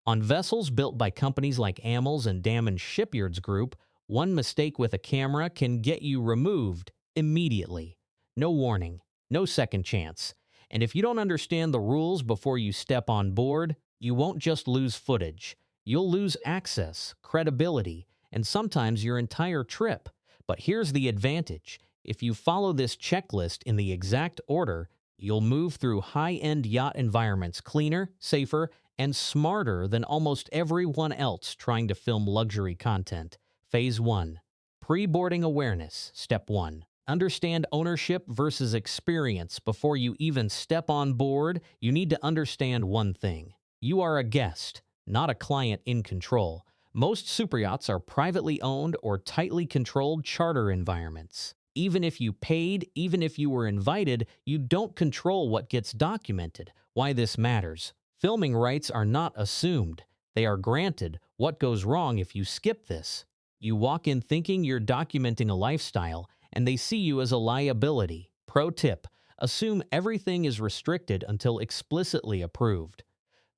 On vessels built by companies like Amels and Damen Shipyards Group, one mistake with a camera can get you removed immediately. No warning, no second chance. And if you don't understand the rules before you step on board, you won't just lose footage. You'll lose access, credibility, and sometimes your entire trip. But here's the advantage. If you follow this checklist in the exact order, you'll move through high-end yacht environments cleaner, safer, and smarter than almost everyone else trying to film luxury content. Phase 1. Pre-boarding awareness. Step 1. Understand ownership versus experience. Before you even step on board, you need to understand one thing. You are a guest, not a client in control. Most superyachts are privately owned or tightly controlled charter environments. Even if you paid, even if you were invited, you don't control what gets documented. Why this matters. Filming rights are not assumed. They are granted. What goes wrong if you skip this? You walk in thinking you're documenting a lifestyle, and they see you as a liability. Pro tip: assume everything is restricted until explicitly approved.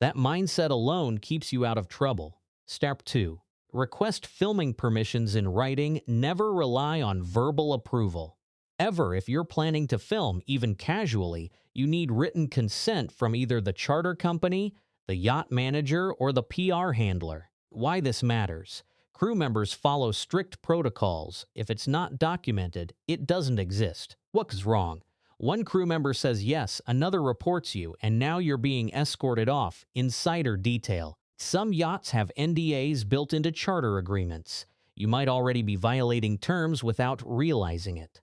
That mindset alone keeps you out of trouble. Step 2. Request filming permissions in writing. Never rely on verbal approval. If you're planning to film, even casually, you need written consent from either the charter company, the yacht manager, or the PR handler. Why this matters. Crew members follow strict protocols. If it's not documented, it doesn't exist. What's wrong? One crew member says yes, another reports you, and now you're being escorted off. Insider detail. Some yachts have NDAs built into charter agreements. You might already be violating terms without realizing it.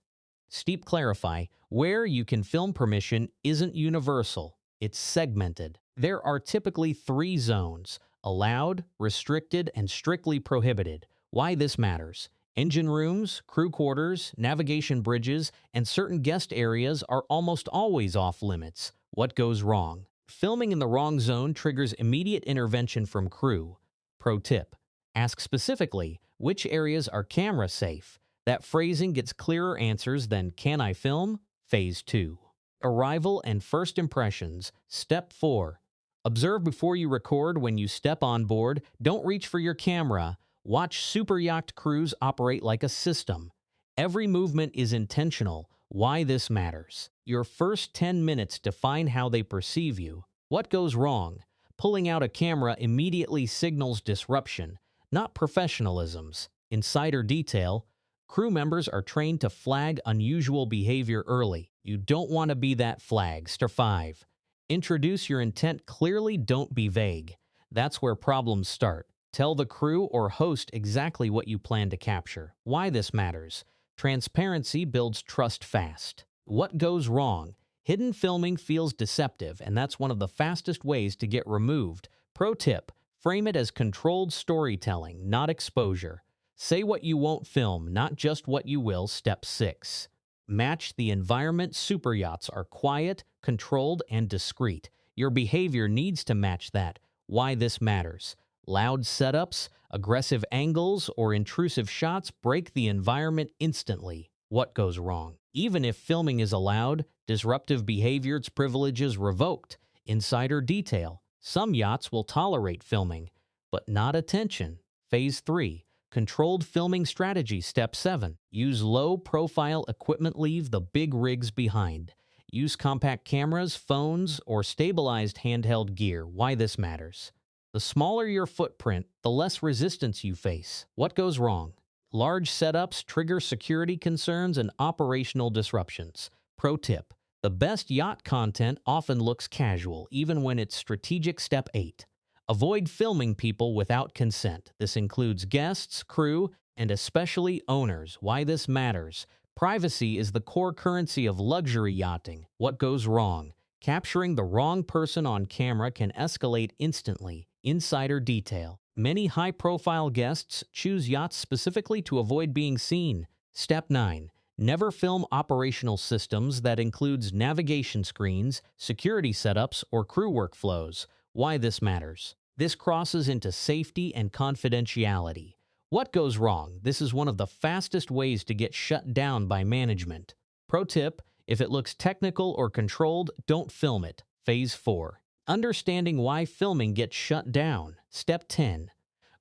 Steep clarify, where you can film permission isn't universal, it's segmented. There are typically 3 zones: allowed, restricted, and strictly prohibited. Why this matters. Engine rooms, crew quarters, navigation bridges, and certain guest areas are almost always off limits. What goes wrong? Filming in the wrong zone triggers immediate intervention from crew. Pro tip: ask specifically, which areas are camera safe? That phrasing gets clearer answers than "Can I film?" Phase 2. Arrival and first impressions. Step 4. Observe before you record. When you step on board, don't reach for your camera. Watch superyacht crews operate like a system. Every movement is intentional. Why this matters. Your first 10 minutes define how they perceive you. What goes wrong? Pulling out a camera immediately signals disruption, not professionalisms. Insider detail. Crew members are trained to flag unusual behavior early. You don't want to be that flag. Step 5. Introduce your intent clearly. Don't be vague. That's where problems start. Tell the crew or host exactly what you plan to capture. Why this matters. Transparency builds trust fast. What goes wrong? Hidden filming feels deceptive, and that's one of the fastest ways to get removed. Pro tip: frame it as controlled storytelling, not exposure. Say what you won't film, not just what you will. Step 6. Match the environment. Superyachts are quiet, controlled, and discreet. Your behavior needs to match that. Why this matters. Loud setups, aggressive angles, or intrusive shots break the environment instantly. What goes wrong? Even if filming is allowed, disruptive behavior's privileges revoked. Insider detail. Some yachts will tolerate filming, but not attention. Phase 3. Controlled filming strategy. Step 7. Use low-profile equipment. Leave the big rigs behind. Use compact cameras, phones, or stabilized handheld gear. Why this matters. The smaller your footprint, the less resistance you face. What goes wrong? Large setups trigger security concerns and operational disruptions. Pro tip: the best yacht content often looks casual, even when it's strategic. Step 8. Avoid filming people without consent. This includes guests, crew, and especially owners. Why this matters. Privacy is the core currency of luxury yachting. What goes wrong? Capturing the wrong person on camera can escalate instantly. Insider detail. Many high-profile guests choose yachts specifically to avoid being seen. Step 9. Never film operational systems that includes navigation screens, security setups, or crew workflows. Why this matters. This crosses into safety and confidentiality. What goes wrong? This is one of the fastest ways to get shut down by management. Pro tip, if it looks technical or controlled, don't film it. Phase 4. Understanding why filming gets shut down. Step 10.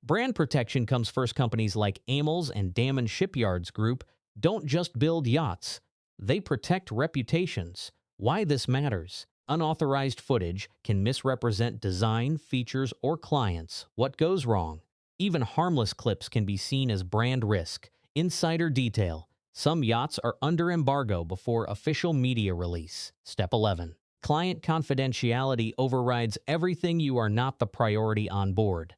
Brand protection comes first. Companies like Amels and Damen Shipyards Group don't just build yachts, they protect reputations. Why this matters. Unauthorized footage can misrepresent design, features, or clients. What goes wrong? Even harmless clips can be seen as brand risk. Insider detail. Some yachts are under embargo before official media release. Step 11. Client confidentiality overrides everything. You are not the priority on board.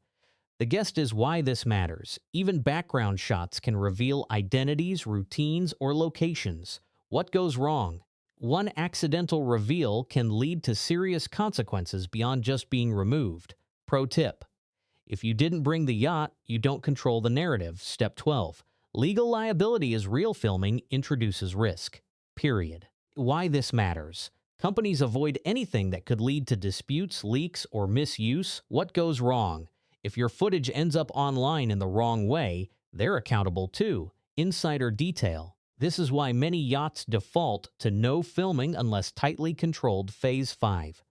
The guest is why this matters. Even background shots can reveal identities, routines, or locations. What goes wrong? One accidental reveal can lead to serious consequences beyond just being removed. Pro tip. If you didn't bring the yacht, you don't control the narrative. Step 12. Legal liability is real. Filming introduces risk. Period. Why this matters. Companies avoid anything that could lead to disputes, leaks, or misuse. What goes wrong? If your footage ends up online in the wrong way, they're accountable too. Insider detail. This is why many yachts default to no filming unless tightly controlled. Phase 5.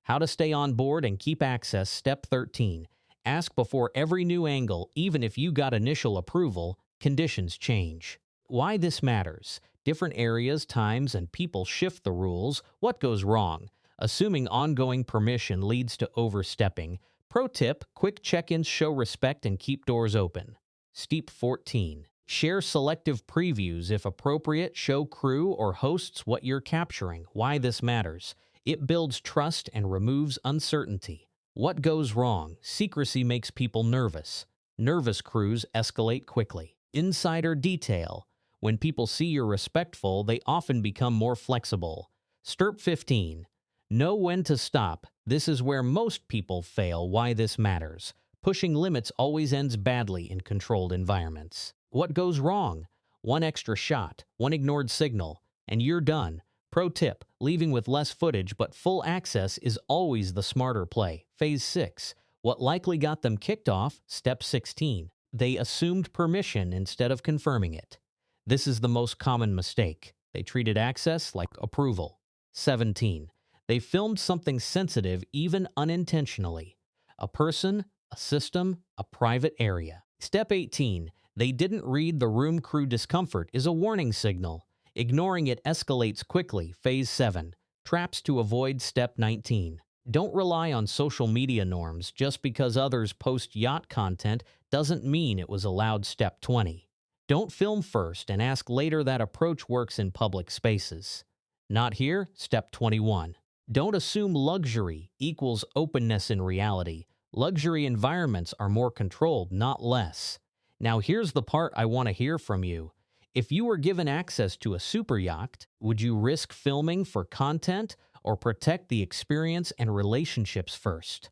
How to stay on board and keep access. Step 13. Ask before every new angle. Even if you got initial approval, conditions change. Why this matters. Different areas, times, and people shift the rules. What goes wrong? Assuming ongoing permission leads to overstepping. Pro tip, quick check-ins show respect and keep doors open. Step 14. Share selective previews if appropriate. Show crew or hosts what you're capturing. Why this matters. It builds trust and removes uncertainty. What goes wrong? Secrecy makes people nervous. Nervous crews escalate quickly. Insider detail. When people see you're respectful, they often become more flexible. Step 15. Know when to stop. This is where most people fail. Why this matters. Pushing limits always ends badly in controlled environments. What goes wrong? One extra shot, one ignored signal, and you're done. Pro tip, leaving with less footage but full access is always the smarter play. Phase 6. What likely got them kicked off? Step 16. They assumed permission instead of confirming it. This is the most common mistake. They treated access like approval. 17. They filmed something sensitive even unintentionally. A person, a system, a private area. Step 18. They didn't read the room. Crew discomfort is a warning signal. Ignoring it escalates quickly. Phase 7. Traps to avoid. Step 19. Don't rely on social media norms. Just because others post yacht content doesn't mean it was allowed. Step 20. Don't film first and ask later. That approach works in public spaces. Not here. Step 21. Don't assume luxury equals openness. In reality, luxury environments are more controlled, not less. Now here's the part I want to hear from you. If you were given access to a super yacht, would you risk filming for content or protect the experience and relationships first?